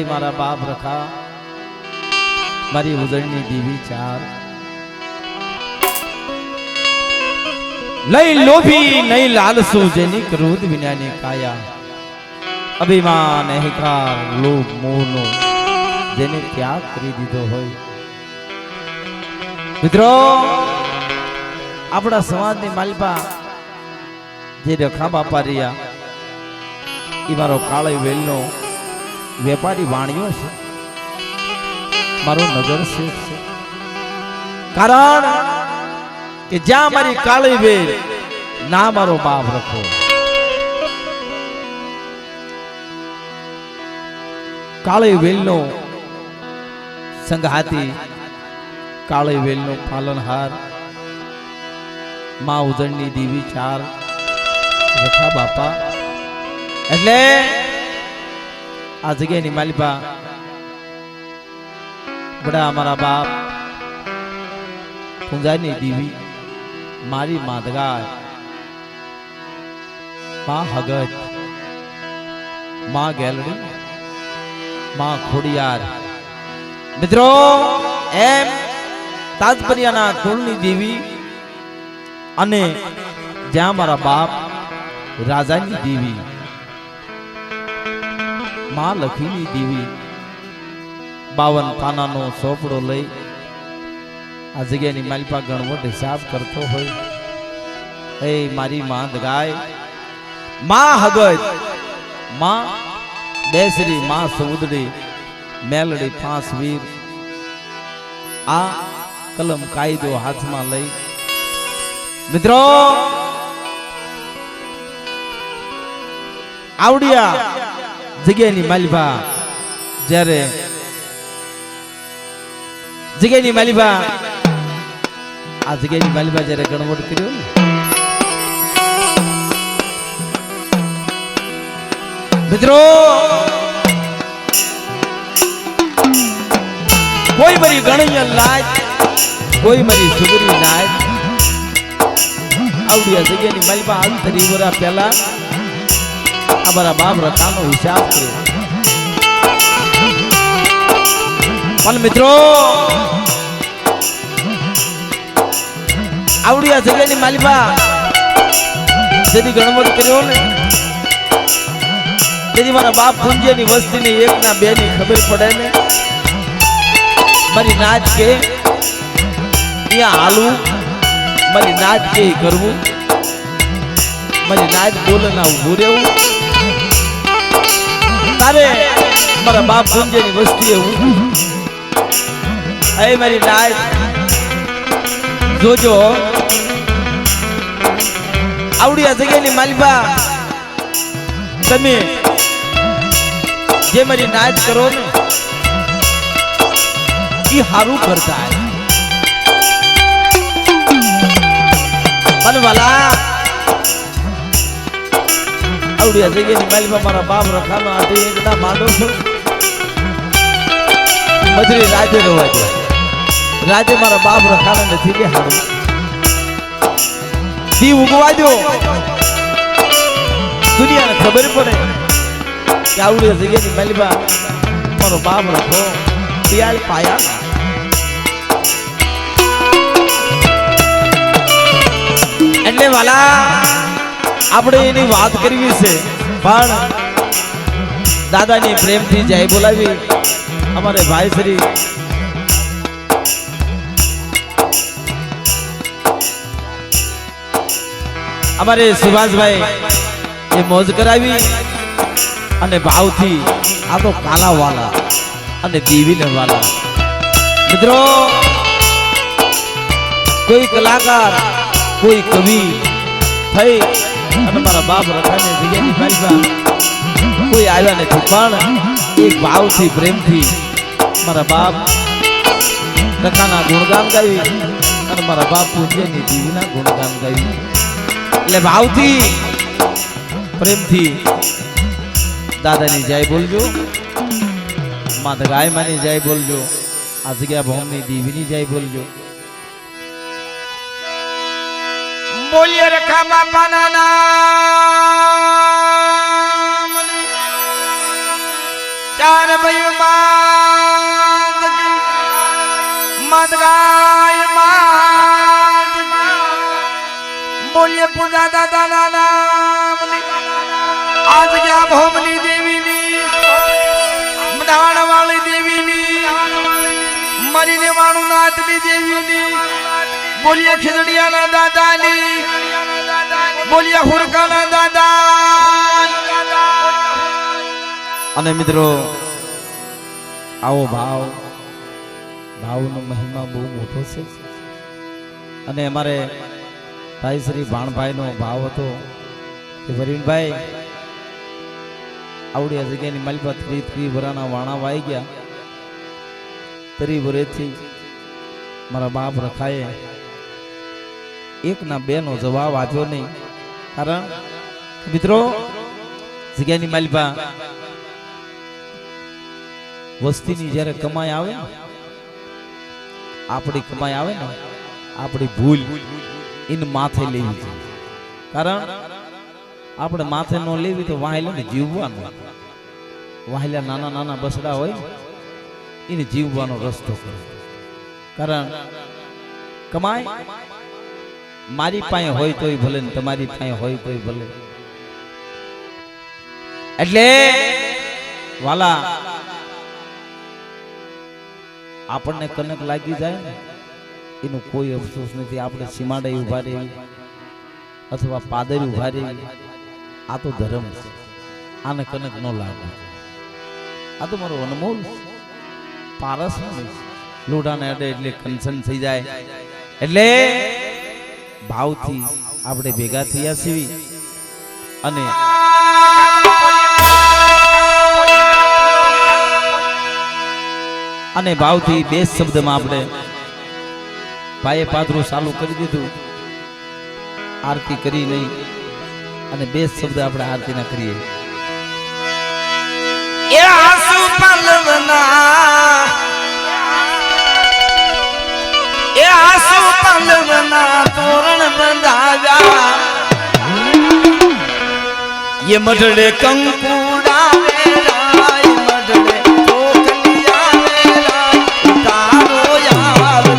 મારા બાપ રખા મારી ઉજળની દીવી ચાર લઈ લોભી નહીં લાલસુ જેની ક્રોધ વિનાની કાયા અભિમાન અહંકાર લોભ મોહનો જેને ત્યાગ કરી દીધો હોય મિત્રો આપણા સમાજની માલપા જે રખા બાપા રહ્યા એ મારો કાળો વેલનો વેપારી વાણિયો છે મારો નગર શેઠ છે કારણ કે જ્યાં મારી કાળી વેલ ના મારો બાપ રખો કાળી વેલનો સંઘાતી કાળી વેલનો પાલનહાર માં ઉજળની દીવી ચાર રખા બાપા એટલે આ જગ્યાની માલિપા બડા અમારા બાપ પૂંજાની દીવી મારી માદગાય માં હગત માં ગેલડી માં ખોડિયાર મિત્રો એમ તાજપરિયાના કુળની દેવી અને જ્યાં મારા બાપ રાજાની દેવી માં લખીની દેવી 52 પાનાનો સોપડો લઈ આ જગ્યાની માલિપા ગણવટ હિસાબ કરતો હોય એ મારી માં ગાય માં હગત માં બેસરી માં સૌદડી મેલડી 5 વીર આ કલમ કાયદો હાથમાં લઈ મિત્રો આવડિયા જગ્યાની માલિપા જ્યારે જગ્યાની માલિપા આ જગ્યાની માલિપા જ્યારે ગણવટ કર્યો ને મિત્રો કોઈ મારી ગણિયા લાજ કોઈ મારી સુગરી લાજ આવડિયા જગ્યાની માલિપા અંતરી વરા પહેલા અમારા બાપ રખાનો હિસાબ કર્યો પણ મિત્રો આવડિયા જગ્યાની માલિપા જેની ગણવટ કર્યો ને જેની મારા બાપ પુંજ્યની વસ્તીની 1 ના 2 ની ખબર પડે ને મારી નાચ કે ત્યાં હાલવું મારી નાચ કે કરવું મારી નાચ બોલે ના ઉભું રહેવું તારે મારા બાપ પુંજ્યની વસ્તીએ હું એ મારી નાચ જોજો આવડિયા જગ્યાની માલિપા તમે જે મારી નાચ કરો ને એ હારું કરતા પણ વાલા આવડિયા જગ્યાની માલિપા મારા બાપ રખાનો આટે એકદા માંડો છો મધરી રાજે રવા દે રાજે મારા બાપ રખાને નથી કે હારું દી ઉગવા દો દુનિયાને ખબર પડે કે આવડિયા જગ્યાની માલિપા મારો બાપ રખો પિયાલ પાયા એટલે વાલા આપણે એની વાત કરવી છે પણ દાદાની પ્રેમથી જય બોલાવી અમારે ભાઈ શ્રી અમારે સુભાષભાઈ એ મોજ કરાવી અને ભાવથી આ તો કાલા વાલા અને દીવીને વાલા મિત્રો કોઈ કલાકાર કોઈ કવિ થઈ અને મારા બાપ રખાને જગ્યાની માલિપા કોઈ આવ્યા નથી પણ એક ભાવથી પ્રેમથી મારા બાપ રખાના ગુણગાન ગાવી અને મારા બાપ પૂજ્યની દીવીના ગુણગાન ગાવી એટલે ભાવથી પ્રેમથી દાદાની જય બોલજો માતા ગાય માની જય બોલજો આ જગ્યા ભૌમની દીવીની જય બોલજો બોલીએ રખા બાપાના નામ ચાર ભાઈ મત ગાય માત બોલીએ પૂજા દાદા નામ આજ ગયા ભોમની દેવીની મડાણ વાળી દેવીની મરીને વાળું નાથની દેવીની બોલીએ ખીજડીયાના દાદાની બોલીએ હુરકાના દાદા અને મિત્રો આવો ભાવનો મહિમા બહુ મોટો છે અને અમારે ભાઈ શ્રી ભાણભાઈનો ભાવ હતો કે વરીણભાઈ આવડી જગ્યાની માલિપા 3 વરાના વાણા વાઈ ગયા 3 વરેથી મારા બાપ રખાએ એક ના બે નો જવાબ આપ્યો નહીં કારણ મિત્રો જગ્યાની માલિપા વસ્તીની જ્યારે કમાઈ આવે આપણી કમાઈ આવે ને આપણી ભૂલ એને માથે લેવી છે કારણ આપણે માથે ન લેવી તો વાહેલા જીવવાનું વાહેલા નાના નાના બસડા હોય એને જીવવાનો રસ્તો કરો કારણ કમાઈ મારી પાસે હોય તોય ભલે ને તમારી પાસે હોય તોય ભલે એટલે વાલા આપણને કનક લાગી જાય ને એનું કોઈ અફસોસ નથી આપણે સીમાડે ઉભા રહી અથવા પાદરી ઉભા રહી આ તો ધર્મ છે આને કનક ન લાગે આ તો મારો અનમોલ પારસ લોઢાને અડે એટલે કંસન થઈ જાય એટલે ભાવથી આપણે ભેગા થયા છીએ અને ભાવથી બે શબ્દમાં આપણે પાયે પાદરું ચાલુ કરી દીધું આરતી કરી નહીં અને બે શબ્દ આપણે આરતીના કરીએ એ આસુ પલવના તોરણ બંધાવ્યા ये मडड़े कंकुड़ा वेराय मडड़े टोकलिया वेराय उतारो यार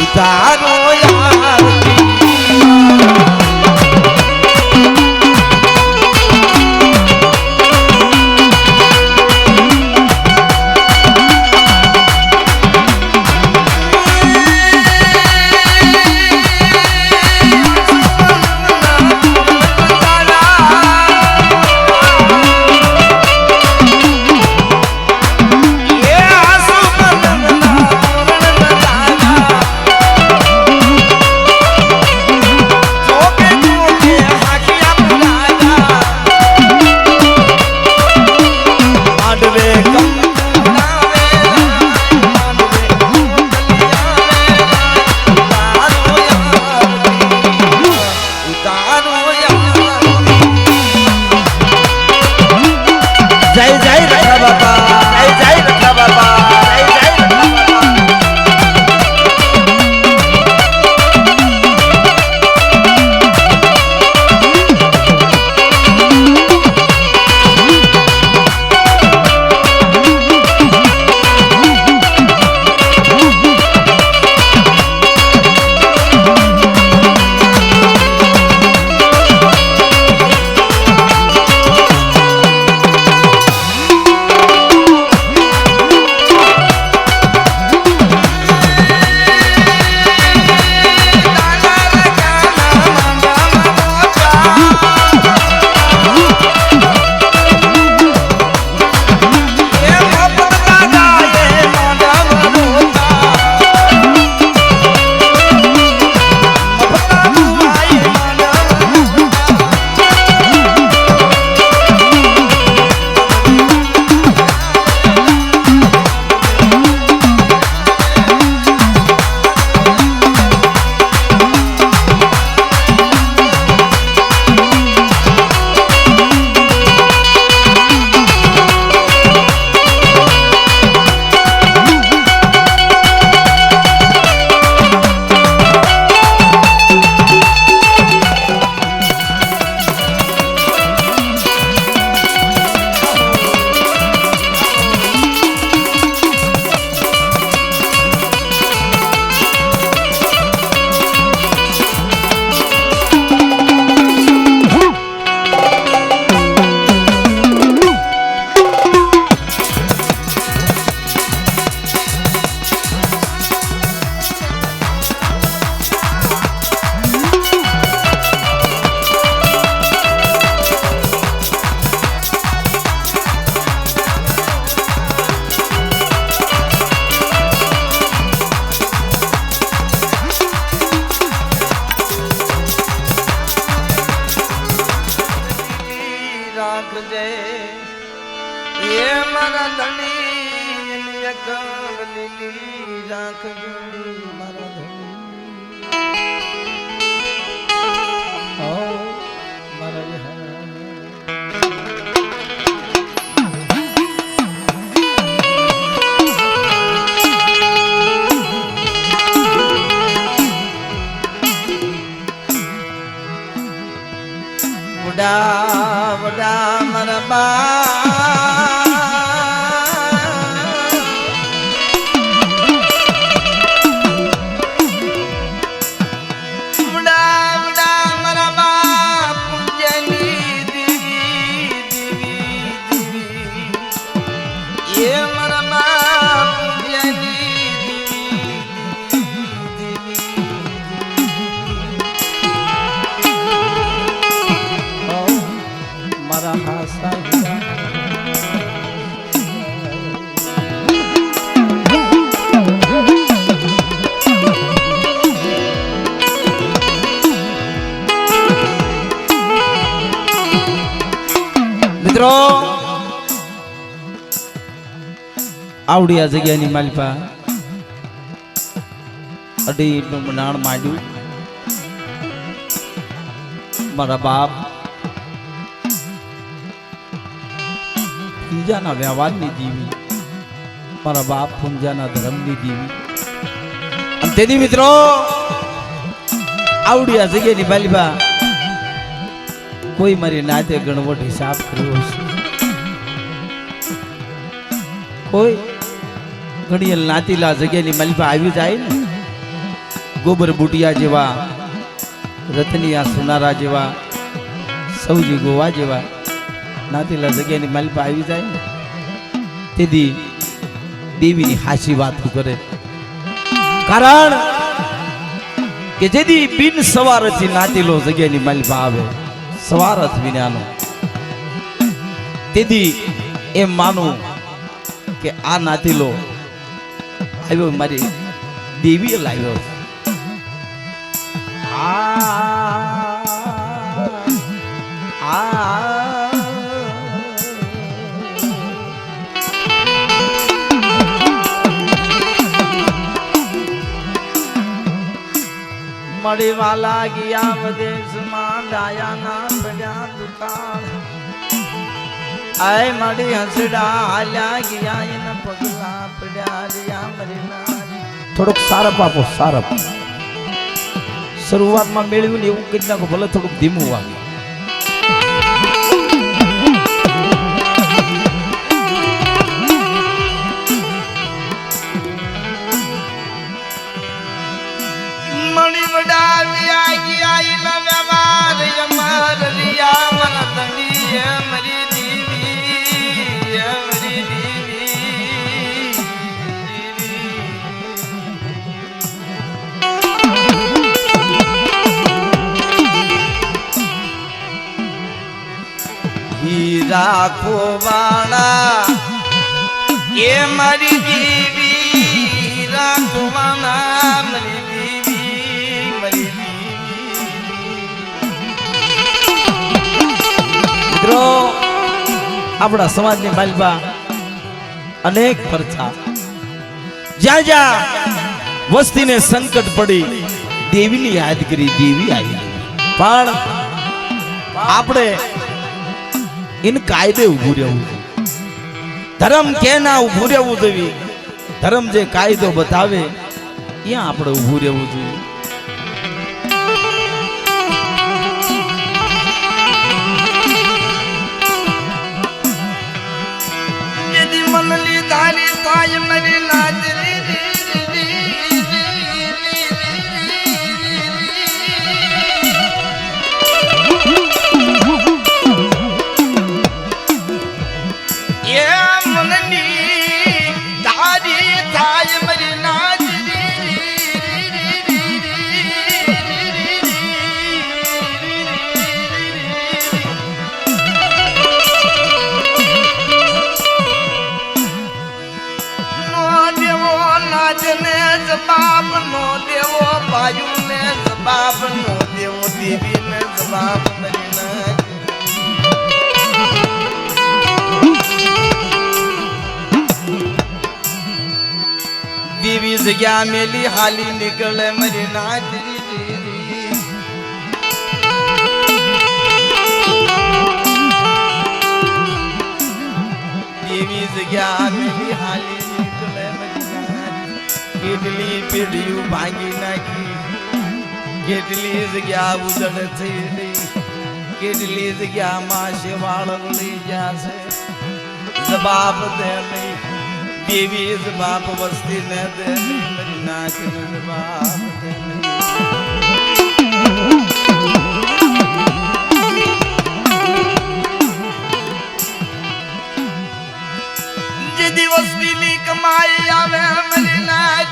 उतारो यार મારા ધણી ને અકળ લીલી રાખજો મારા ધણી ઓ મારા યહાં વડા વડા મારા બા મારા હાસા મિત્રો આવડી આ જગ્યાની માલિપા અઢી નું નાણ માંડ્યું મારા બાપ પૂંજાના વ્યવહારની દીવી મારા બાપ પૂંજાના ધર્મની દીવી અને તેથી મિત્રો આવડી આ જગ્યાની માલિપા કોઈ મારી નાતે ગણવટ હિસાબ કર્યો છે કોઈ ઘણી નાતીલા જગ્યાની માલિપા આવી જાય ને ગોબર બુટિયા જેવા રતનિયા સુનારા જેવા સૌજી ગોવા જેવા નાતીલા જગ્યાની માલિપા આવી જાય ને તેથી દેવીની હાચી વાત કરે કારણ કે જેથી બિન સવારથી નાતીલો જગ્યાની માલિપા આવે સવારથ વિનાનો તેથી એમ માનું કે આ નાતીલો આવ્યો મારી દેવીએ લાવ્યો છે મળી વાલા ગયા વિદેશમાં ડાયાના પડ્યા દુકાળ આય મળી હસડા હાલ્યા ગયા એના પગલા પડ્યા રહ્યા મરીના થોડુંક સારપ આપો સારપ શરૂઆતમાં મેળવ્યું ને એવું કરી નાખો ભલે થોડુંક ધીમું વાગે મણી વડાવી ગયા એના વ્યવહાર અમાર રિયા મન તંગી મરી દીવી મરી દીવી હીરા ખોવાણા એ મારી દીવી હીરા ખોવાણા મરી મિત્રો આપણા સમાજની માલિપા અનેક પરચા જ્યાં જ્યાં વસ્તીને સંકટ પડી દેવીની યાદ કરી દેવી આવી પણ આપણે ઇન કાયદે ઊભું રહેવું ધર્મ કે ના ઊભું રહેવું જોઈએ ધર્મ જે કાયદો બતાવે ત્યાં આપણે ઊભું રહેવું જોઈએ મનલી ધારી તાય મરી નાદરી જવાબ નો દેવો ભાયુ ને જવાબ નો દેવો દેવી ને જવાબ મરી जगह मेली हाली निकले मेरी नाच देवी जगह मेली हाली निकले मेरी नाच કેટલી પેઢીઓ ભાંગી નાખી કેટલી જગ્યા ઉજળ થઈ રહી કેટલી જગ્યામાં શેવાળ વળી જશે જવાબ દે નહીં દેવી જવાબ વસ્તી ને દે નહીં મારી નાચનો જવાબ દે નહીં જે દિવસની કમાઈ આવે મારી નાચ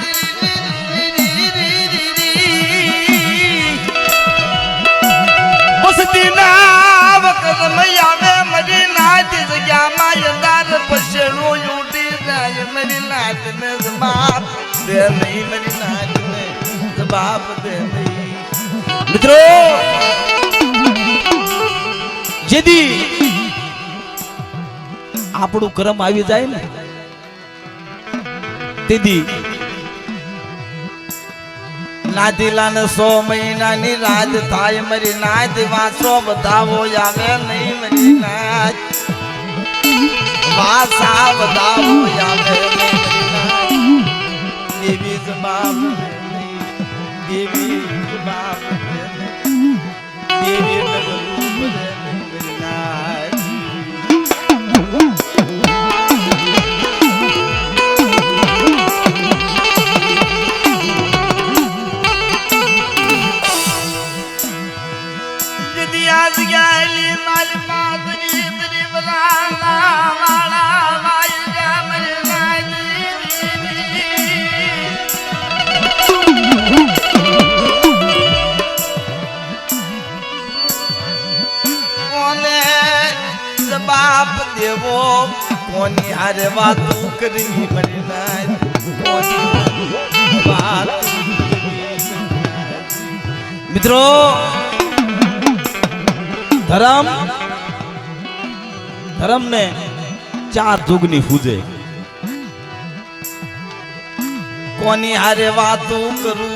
વખત આવે મારી નાચ જગ્યામાં યદાર પછેડું ઉઠી જાય મારી નાચ ને જવાબ દે નહીં મારી નાચ ને જવાબ દે નહીં મિત્રો જેદી આપણું કર્મ આવી જાય ને તેદી નાદીલા ને 100 મહિનાની રાત થાય મારી નાચ વાસો બધાવો આવે નહીં મારી નાચ વાસા બધાવો આવે નહીં મારી નાચ દેવી જવાબ દે નહીં દેવી જવાબ દે નહીં દેવી લગરૂપ દે નહીં મારી નાચ आज गली माल मातरी तेरी बलाना वाला माया मरना कोने जवाब देवो कोनी हरे बातू करी मरना कोनी बात मित्रों धर्म धर्म ने 4 दुगनी पूजे कोनी हारे वातू करू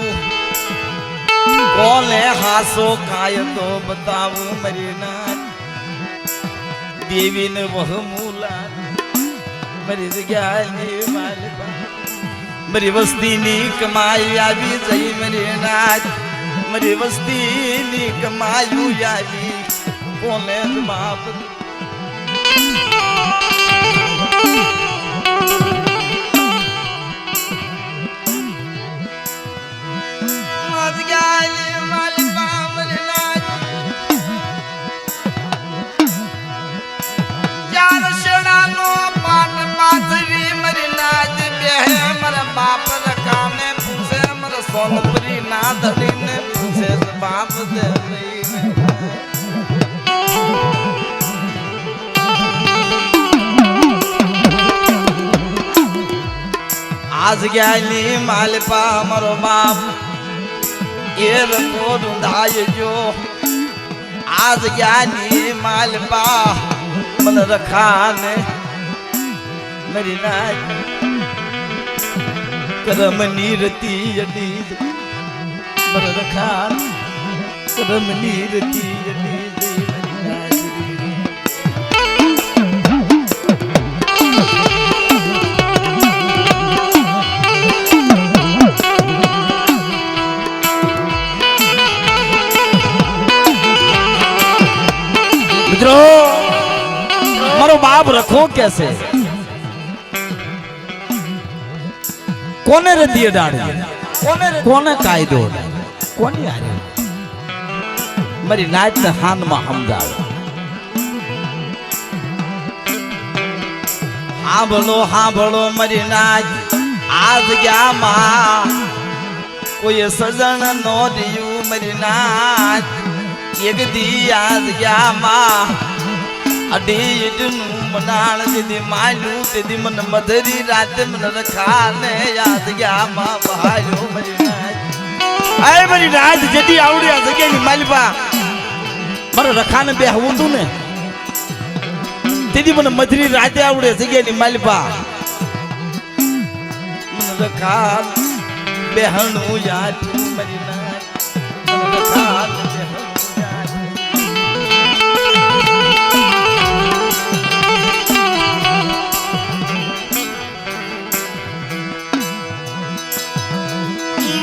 कोने हासो काय तो बताऊ मेरी नाच देवी ने वह मूला मेरी जगह मेरी वस्ती नी कमाई आवी जई मेरी नाच मेरी वस्ती नी कमायू आवी कोने जवाब बाप रखाने पूछे मर सोनपुरी ना धरी ने पूछे जवाब दे नहीं आज गयानी मालपा मरो बाप एर को रुंधाय जो आज गयानी मालपा मन रखाने मेरी नाच करम नीरती यदि मन रखान करम नीरती यदि मेरी नाच मारो बाप रखो कैसे कोने रदिए डाड़े कोने कायदो कोनी आरे मरी नाच ने हान में हमदार हाँ बोलो मरी नाच आज गया माँ कोई सजन नो दियू मरी नाच एक दी आज गया माँ अडी मनाण दीदी मालू दीदी मन मधरी रात मन रखाने याद गया माँ बहालो मरी नाच आए मरी नाच जदी आवड़ी आ सके नी मालपा मरे रखाने बे हूं तू ने दीदी मन मधरी रात आवड़े सके नी मालपा मन रखान બેહણું યાચું મારી નાચ રખા બેહણું યાચું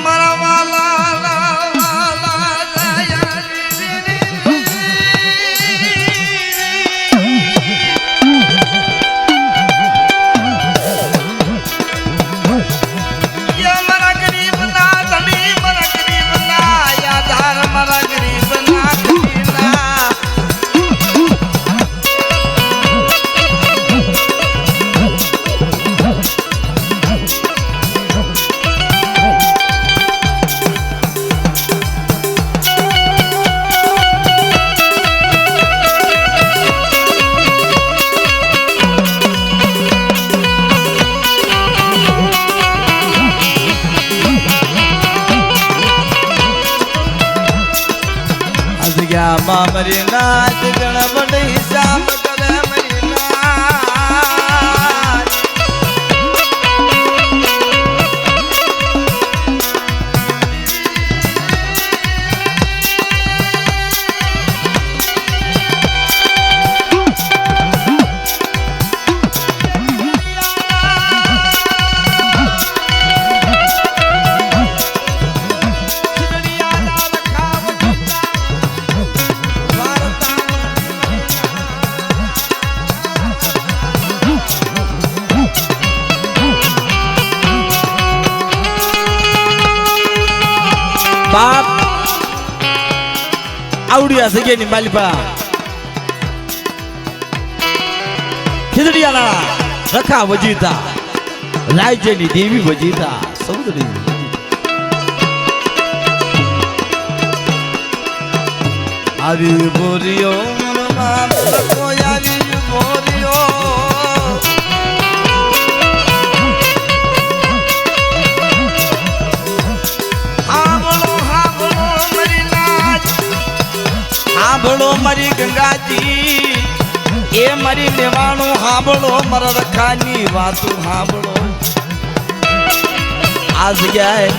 મારા મામરી નાચ ગણબડી શામ કરે મરી નાચ બાપ આવડિયા જગ્યાની માલિપા ખીજડીયાના રખા વજીતા રાજ્યની દેવી વજીતા સૌદરી આવી બોરિયો મનમાં કોઈ આવી બોરિયો હાંભળો મારી ગંગાજી એ મારી લેવાનું હાંભળો મારા રખાની વાતું હાંભળો આ જગ્યાએ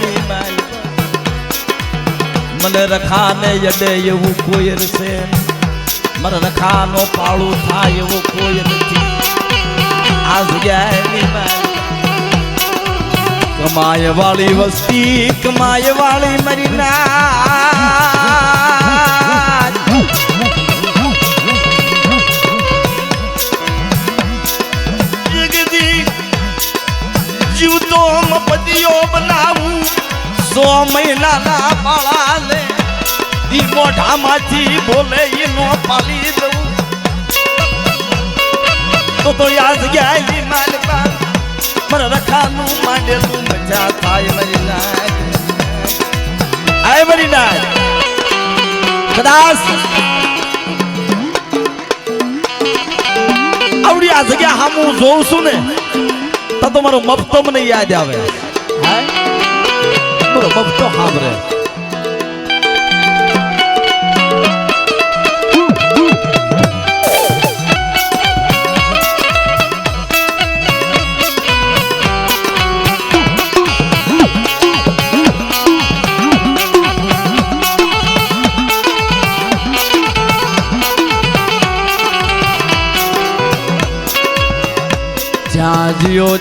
મને રખાને યડે એવું કોઈ રસે મારા રખાનો પાળું થાય એવો કોઈ નથી આ જગ્યાએ કમાય વાળી વસ્તી કમાય વાળી મારી નાચ જીવતો મપતિયો બનાવું 100 મહિનાના પાળા લે દી મોઢામાંથી બોલે એનો પાલી દઉં તો યાદ ગયા માલપા મારા રખાનું માંડેલું મજા થાય મારી નાચ આય મારી નાચ કદાચ આવડી આ જગ્યા હામું જોઉં છું ને તો મારો મફતો મને યાદ આવે હા મારો મફતો સાંભળે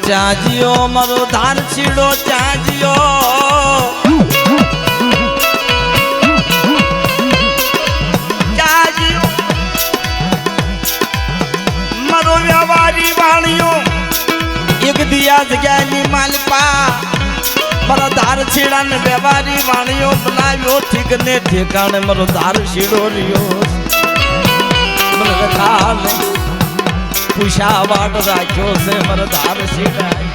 ચાજીઓ મારો ધાર છીડો ચાજીઓ મારો વ્યવહારી વાણીઓ એક દિયા જગ્યાની માલપા મારા ધાર છીડા ને વ્યવહારી વાણીઓ બનાવ્યો ઠીક ને ઠેકાણે મારો ધાર છીડો રહ્યો મને રખા પૂછા વાટ રાખ્યો છે મારો ધાર છીડાય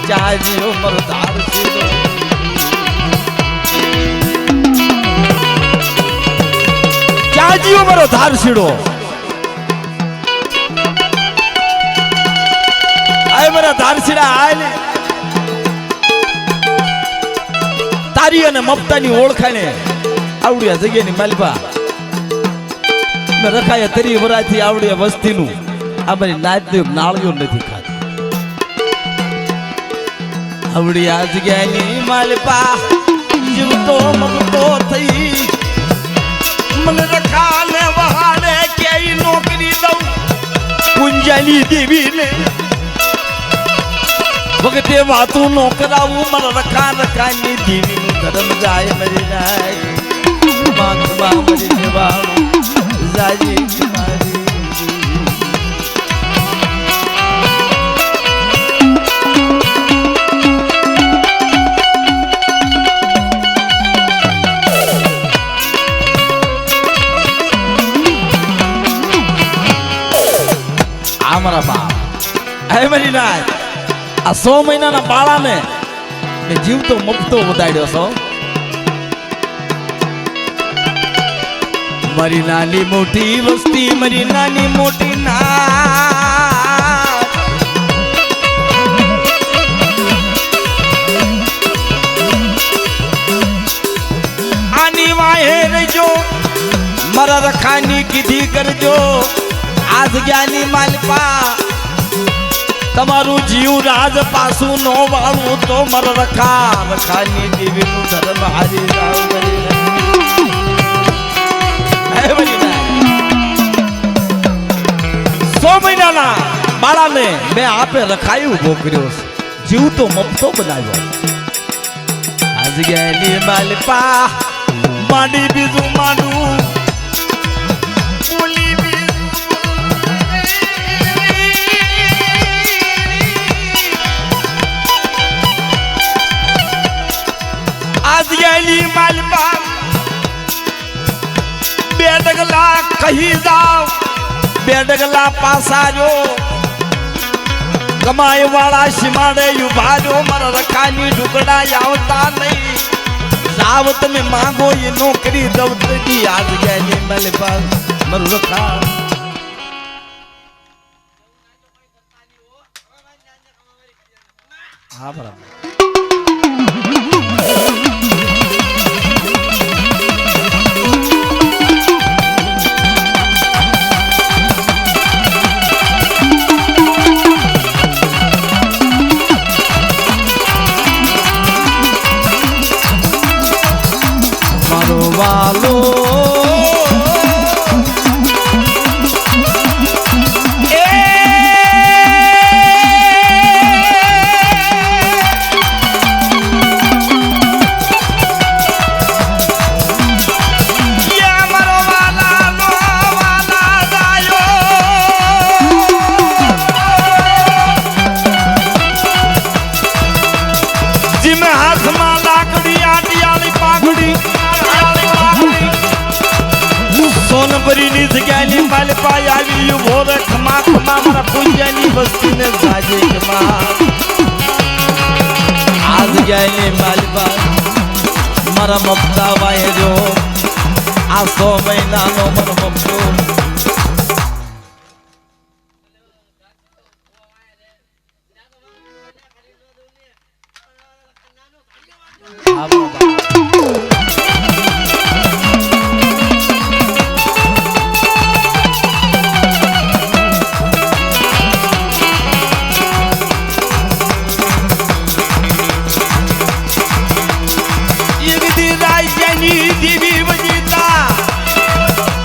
ચાજીઓ મારો ધાર છીડો ચાજીઓ મારો ધાર છીડો આય મારા ધાર છીડા આય ને તારી અને મમતાની ઓળખાણે આવડિયા જગ્યાની માલપા મેં રખાયા તરી વરાથી આવડિયા વસ્તીનું આ મારી નાચ નાળિયો નથી ખાતી આવડી આ જગ્યાની માલપા જીવતો મગતો થઈ મને રખાને વહાડે કે નોકરી દઉં કુંજાની દેવીને વખતે વાતું નો કરાવું મને રખાની દેવીનું ધર્મ જાય મરી જાય માથમાં મરી જવાનું જાય મારી મારા બાપ હે મરી નાય આ 100 મહિનાના બાળાને મેં જીવતો મફતો વધાડ્યો છો મારી નાની મોટી વસ્તી મારી નાની મોટી આની વાહે રહેજો મારા રખાની કીધી કરજો આ જગ્યાની માલપા તમારું જીવ રાજ પાછું નો વાળું તો મર રખાની દેવીનું ધર્મ હારી જાવ સો મહિનાના બાળાને મેં આપે રખાયું ઉભો કર્યો જીવ તો મફતો બનાવ્યો આ જગ્યાની માલપા માંડી બીજું માંડું मालपा बेडगला कही जाओ बेडगला पासारो कमाई वाला शिमाड़े युभारो मर रखानी ढुकड़ा आवता नहीं जाव तमे मांगो ये नौकरी दवतगी आज गए मालपा मर रखा हाँ बराबर वालो सोनबरीनी जग्यानी मालपा आवी उभो रे खमा खमा मारा पुंजानी बस्ती ने जाजे खमा आ जग्यानी मालपा मारा ममता वाए जो आ 100 महीना नो मन ममतो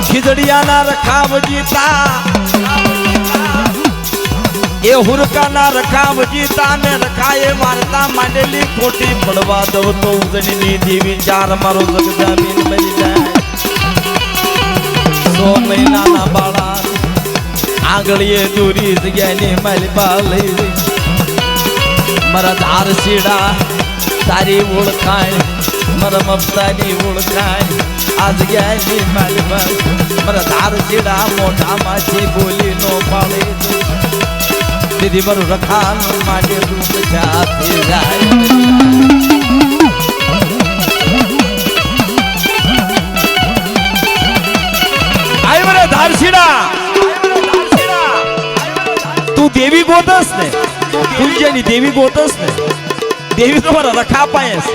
खिजड़िया ना रखाव जीता ये हुरका ना रखाव जीता ने रखाए मारता मांडली खोटी पड़वा दो तो उजनी देवी चार मारो जग जमीन मरी जाए 100 महीना ना बाड़ा आंगलिए दूरी जग्यानी मालपा लई मरा धार सीड़ा तारी ओळखाय मरा ममतानी ओळखाय आज गया मालपा मरा धार सीड़ा मोटा माछी बोली नो पाले दीदी मरु रखा माटे रूप जाते जाए आई मरे धार सीड़ा तू देवी गोतस ने पूजनी देवी गोतस ने देवी तो मरा रखा पाएस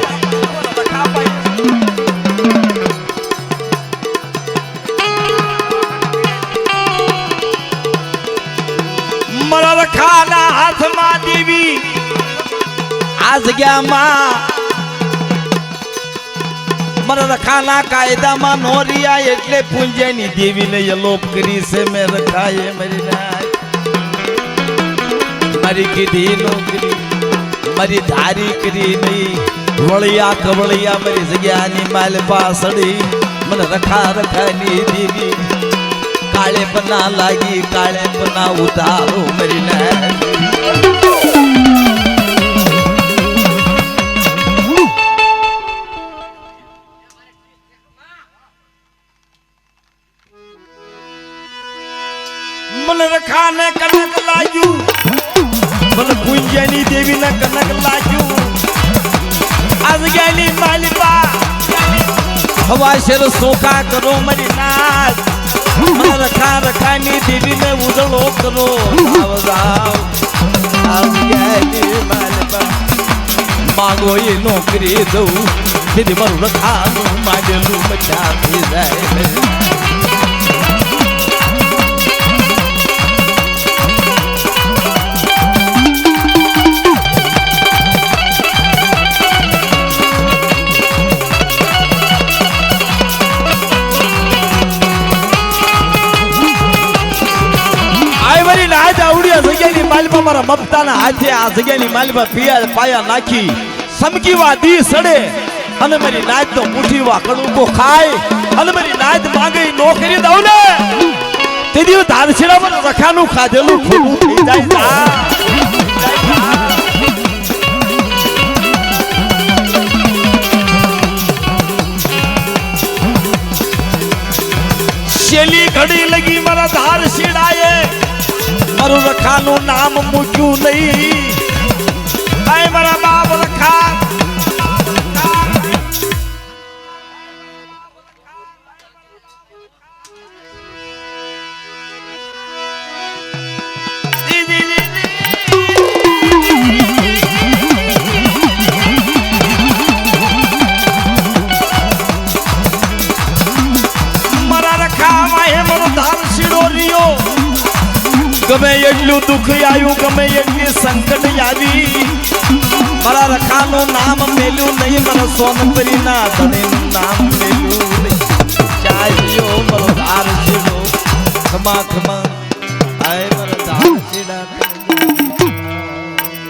मरा रखाना हाथ मा देवी आज જગ્યામાં મારા રખાના કાયદામાં નો રિયા એટલે પૂંજાની દેવીને યલોપ કરી છે મેં રખાય મારી નાય મારી કીધી નોકરી મારી ધારી કરી નહીં વળિયા કવળિયા મારી જગ્યાની માલ પાસડી મને રખાની દેવી કાળે પના લાગી કાળે પના ઉતારો મારી નાય મને રખાને કનક લાગ્યું મને પૂંજાની દેવીને કનક લાગ્યું આ જગ્યાની માલિકા હવા શેર સોખા કરો મારી નાચ મને રખાની દેવીને ઉજળો કરો જાવ આ જગ્યાની માલિકા માંગો એ નોકરી દઉં તેથી મારું રખાનું માંડેલું બચા થઈ જાય મારા મમતાના હાથે આ જગ્યાની માલમાં પિયા પાયા નાખી સમકીવા દી સડે અને મારી નાચ તો મુઠીવા કડુકો ખાય અને મારી નાચ માંગે નોકરી દઉં ને તે દિવસ ધારછેડા પર રખાનું ખાધેલું ખોટું થઈ જાય શેલી ઘડી લગી મારા ધારછેડાએ મારું રખાનું નામ મૂક્યું નહીં આય મારા બાપ રખા મારા રખામાં હે મારો ધાર શીડો રહ્યો ગમે એટલું દુઃખ આવ્યું ગમે એટલી સંકટ આવી મારા રખાનું નામ મેલ્યું નહીં મારા સોનપરીના ધણીનું નામ મેલ્યું નહીં ચાલ્યો મારો ધાર શીડો ખમા ખમા આય મારા ધાર શીડા